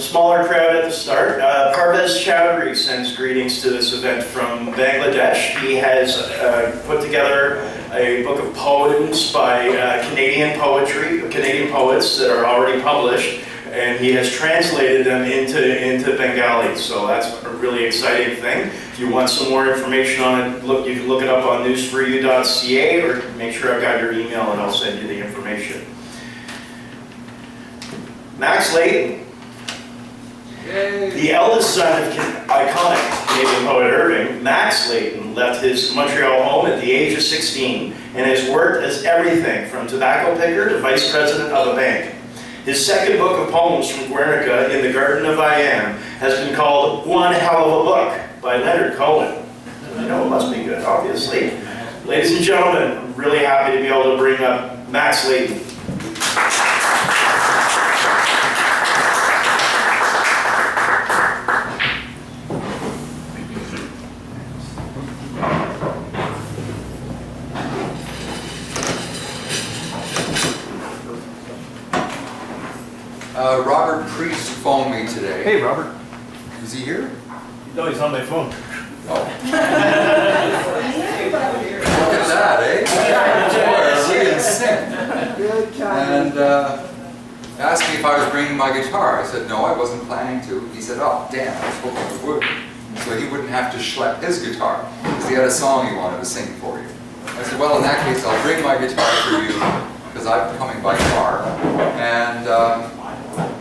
a smaller crowd at the start. Parvez Chowdhury sends greetings to this event from Bangladesh. He has put together a book of poems by Canadian poets that are already published, and he has translated them into Bengali. So that's a really exciting thing. If you want some more information on it, you can look it up on newsforyou.ca, or make sure I've got your email and I'll send you the information. Max Layton, the eldest son of iconic Canadian poet Irving, Max Layton left his Montreal home at the age of 16 and has worked as everything from tobacco picker to vice president of a bank. His second book of poems from Guernica, In the Garden of I Am, has been called One Hell of a Book by Leonard Cohen. I know it must be good, obviously. Ladies and gentlemen, I'm really happy to be able to bring up Max Layton. Robert Priest phoned me today. Hey, Robert. Is he here? No, he's on my phone. Oh. Look at that, eh? Boy, really in sync. Good job. And asked me if I was bringing my guitar. I said, no, I wasn't planning to. He said, oh, damn, I was hoping I would. So he wouldn't have to schlep his guitar, because he had a song he wanted to sing for you. I said, well, in that case, I'll bring my guitar for you, because I'm coming by car.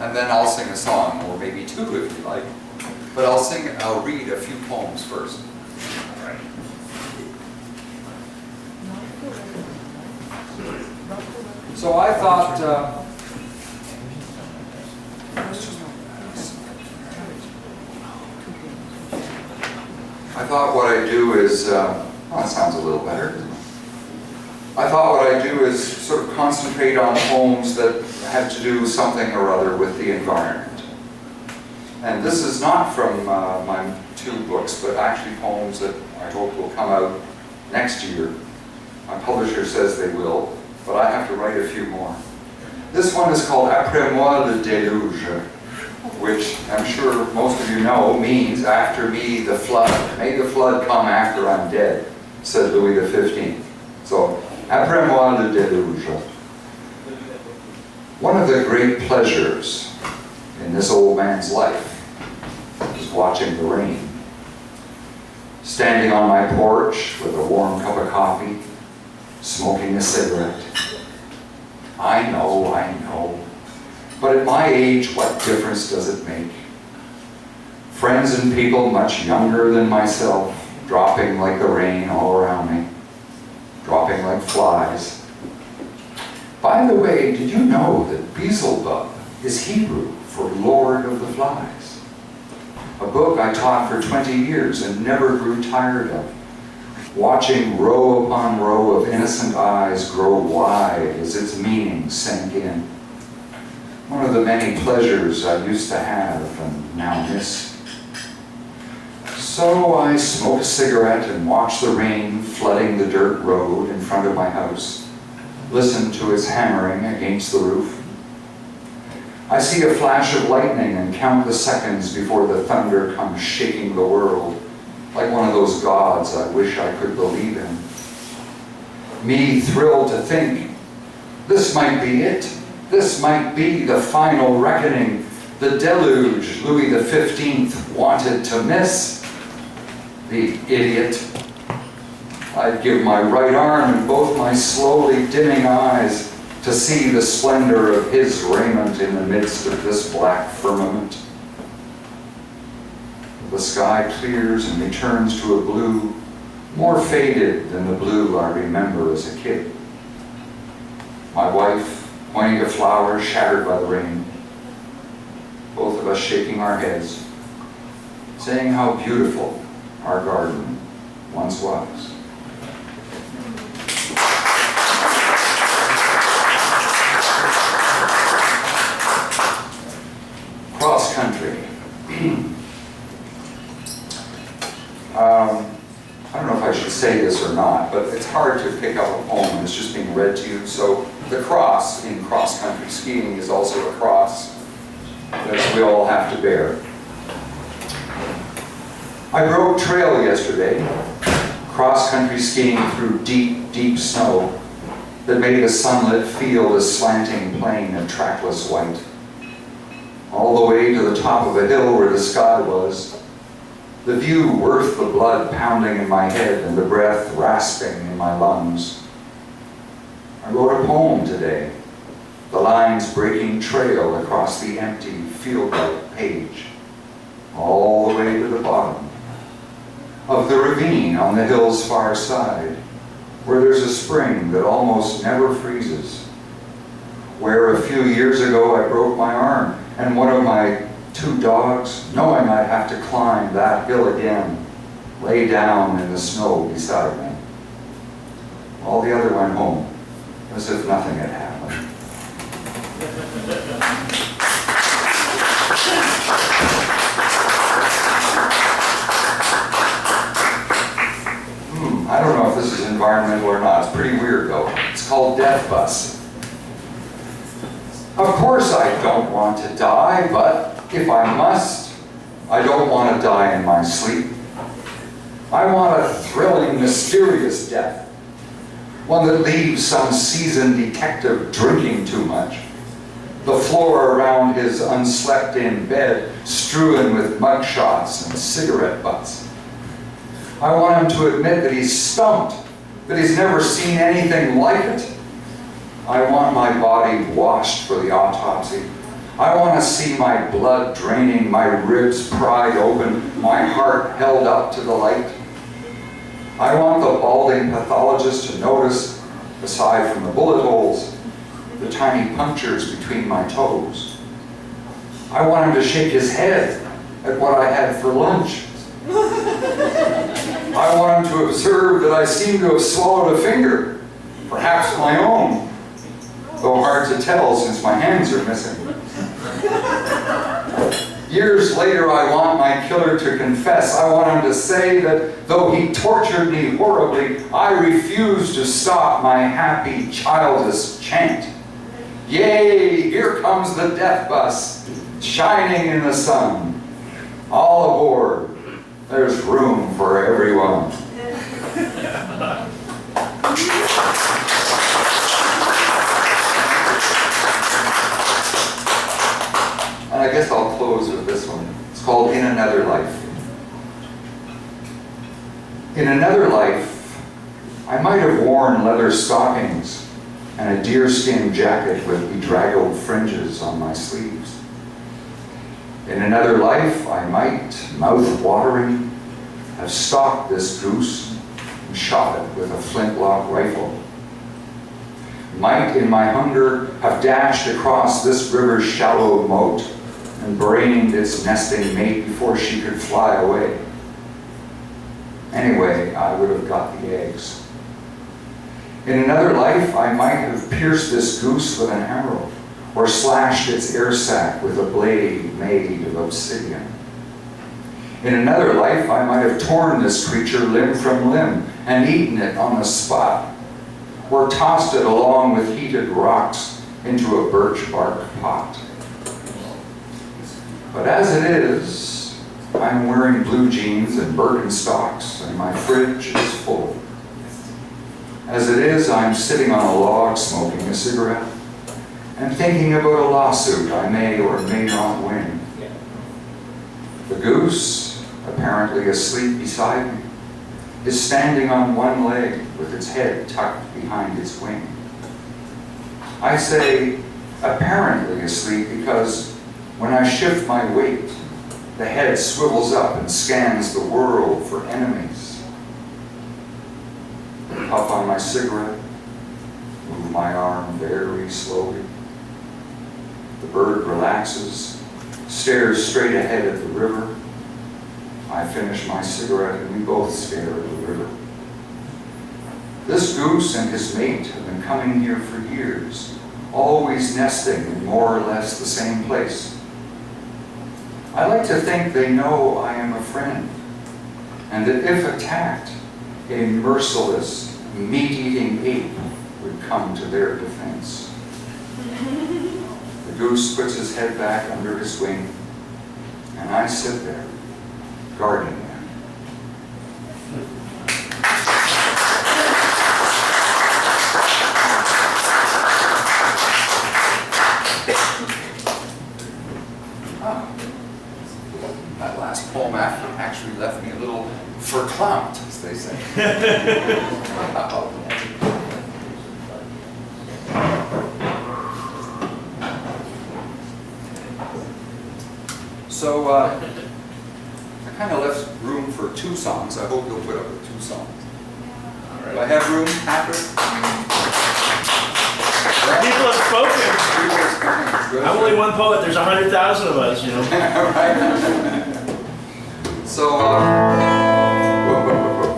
And then I'll sing a song, or maybe two if you like. But I'll read a few poems first. So I thought, what I do is, that sounds a little better. I thought what I do is sort of concentrate on poems that have to do something or other with the environment. And this is not from my two books, but actually poems that I hope will come out next year. My publisher says they will, but I have to write a few more. This one is called Après moi le déluge, which I'm sure most of you know means after me the flood. May the flood come after I'm dead, said Louis XV. So, Après moi le déluge. One of the great pleasures in this old man's life is watching the rain. Standing on my porch with a warm cup of coffee, smoking a cigarette. I know. But at my age, what difference does it make? Friends and people much younger than myself, dropping like the rain all around me, dropping like flies. By the way, did you know that Beelzebub is Hebrew for Lord of the Flies? A book I taught for 20 years and never grew tired of, watching row upon row of innocent eyes grow wide as its meaning sank in. One of the many pleasures I used to have and now miss. So I smoke a cigarette and watch the rain flooding the dirt road in front of my house, listen to its hammering against the roof. I see a flash of lightning and count the seconds before the thunder comes shaking the world, like one of those gods I wish I could believe in. Me thrilled to think, this might be it. This might be the final reckoning, the deluge Louis XV wanted to miss. The idiot. I'd give my right arm and both my slowly dimming eyes to see the splendor of his raiment in the midst of this black firmament. The sky clears and returns to a blue more faded than the blue I remember as a kid. My wife pointing to flowers shattered by the rain, both of us shaking our heads, saying how beautiful our garden once was. Cross country. I don't know if I should say this or not, but it's hard to pick up a poem and it's just being read to you. So the cross in cross country skiing is also a cross that's we all have to bear. I broke trail yesterday, cross-country skiing through deep, deep snow that made a sunlit field a slanting plain of trackless white. All the way to the top of a hill where the sky was, the view worth the blood pounding in my head and the breath rasping in my lungs. I wrote a poem today, the lines breaking trail across the empty, field-like page, all the way to the bottom of the ravine on the hill's far side, where there's a spring that almost never freezes, where a few years ago I broke my arm and one of my 2 dogs, knowing I'd have to climb that hill again, lay down in the snow beside me. All the other went home, as if nothing had happened. I don't know if this is environmental or not. It's pretty weird though. It's called Death Bus. Of course I don't want to die, but if I must, I don't want to die in my sleep. I want a thrilling, mysterious death. One that leaves some seasoned detective drinking too much. The floor around his unslept-in bed strewn with mugshots and cigarette butts. I want him to admit that he's stumped, that he's never seen anything like it. I want my body washed for the autopsy. I want to see my blood draining, my ribs pried open, my heart held up to the light. I want the balding pathologist to notice, aside from the bullet holes, the tiny punctures between my toes. I want him to shake his head at what I had for lunch. I want him to observe that I seem to have swallowed a finger, perhaps my own, though hard to tell since my hands are missing. Years later, I want my killer to confess. I want him to say that though he tortured me horribly, I refused to stop my happy, childish chant. Yay, here comes the death bus, shining in the sun. All aboard. There's room for everyone. And I guess I'll close with this one. It's called In Another Life. In another life, I might have worn leather stockings and a deerskin jacket with bedraggled fringes on my sleeves. In another life, I might, mouth-watering, have stalked this goose and shot it with a flintlock rifle. Might, in my hunger, have dashed across this river's shallow moat and brained its nesting mate before she could fly away. Anyway, I would have got the eggs. In another life, I might have pierced this goose with an arrow, or slashed its air sac with a blade made of obsidian. In another life, I might have torn this creature limb from limb and eaten it on the spot, or tossed it along with heated rocks into a birch bark pot. But as it is, I'm wearing blue jeans and Birkenstocks, and my fridge is full. As it is, I'm sitting on a log smoking a cigarette and thinking about a lawsuit I may or may not win. The goose, apparently asleep beside me, is standing on one leg with its head tucked behind its wing. I say apparently asleep because when I shift my weight, the head swivels up and scans the world for enemies. I puff on my cigarette, move my arm very slowly. The bird relaxes, stares straight ahead at the river. I finish my cigarette and we both stare at the river. This goose and his mate have been coming here for years, always nesting in more or less the same place. I like to think they know I am a friend, and that if attacked, a merciless, meat-eating ape would come to their defense. The goose puts his head back under his wing And I sit there, guarding them. That last poem actually left me a little verklempt, as they say. So I kind of left room for 2 songs. I hope you'll put up with 2 songs. Do I have room, Patrick? People have spoken. Good. I'm only one poet. There's 100,000 of us, you know. Right. So, whoa, whoa, whoa, whoa.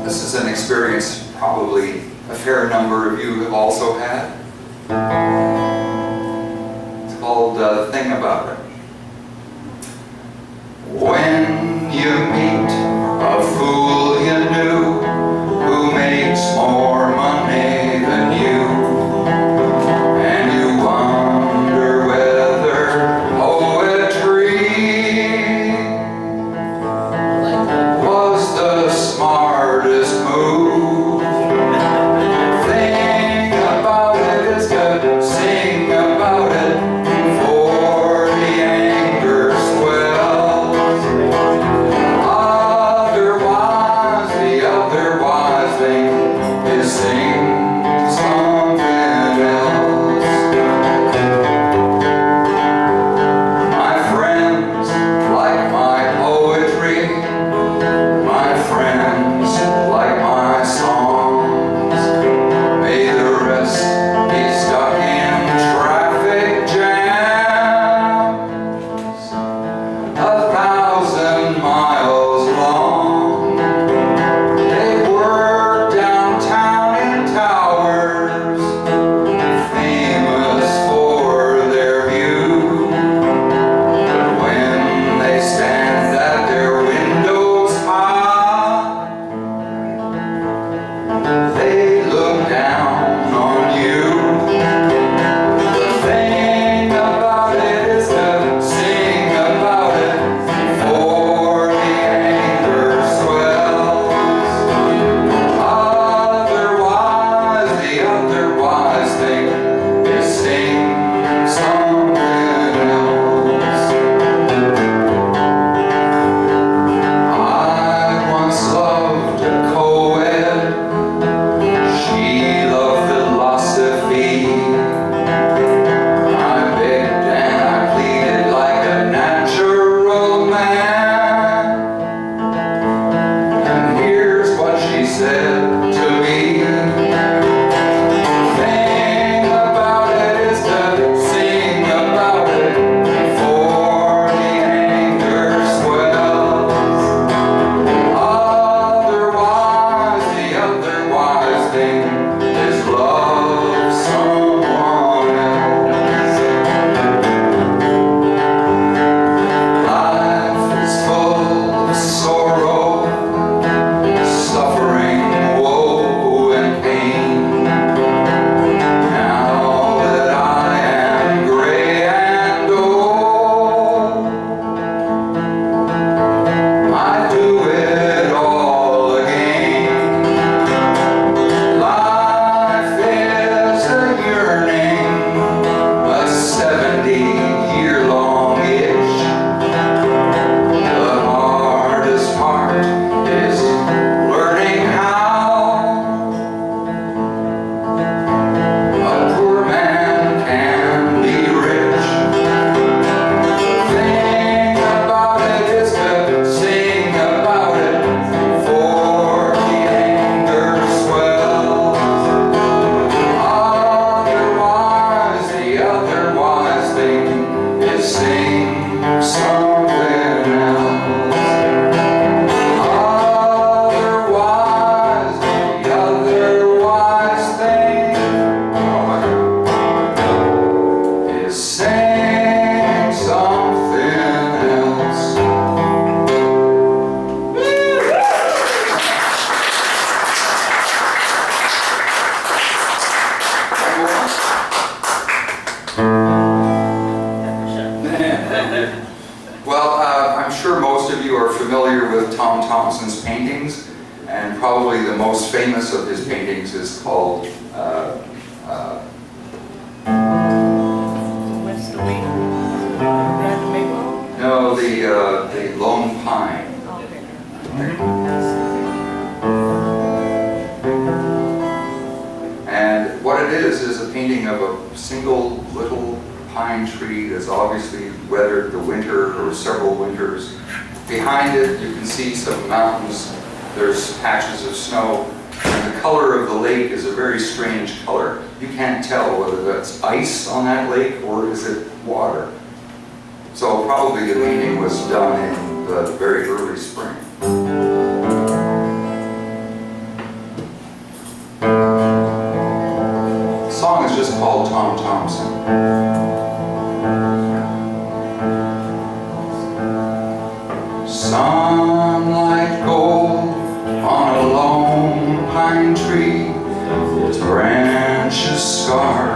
This is an experience probably a fair number of you have also had. It's called The Thing About It. When you meet a fool you knew who makes more money than you, and you wonder whether poetry was the smartest move. Think about it is good, sing about it for you. familiar with Tom Thompson's paintings, and probably the most famous of his paintings is called What's the week? Red maple? no, the Lone Pine. And what it is a painting of a single little pine tree that's obviously weathered the winter or several winters. Behind it, you can see some mountains. There's patches of snow. And the color of the lake is a very strange color. You can't tell whether that's ice on that lake or is it water. So probably the painting was done in the very early spring. The song is just called Tom Thompson. Sunlight gold on a lone pine tree, its branches scarred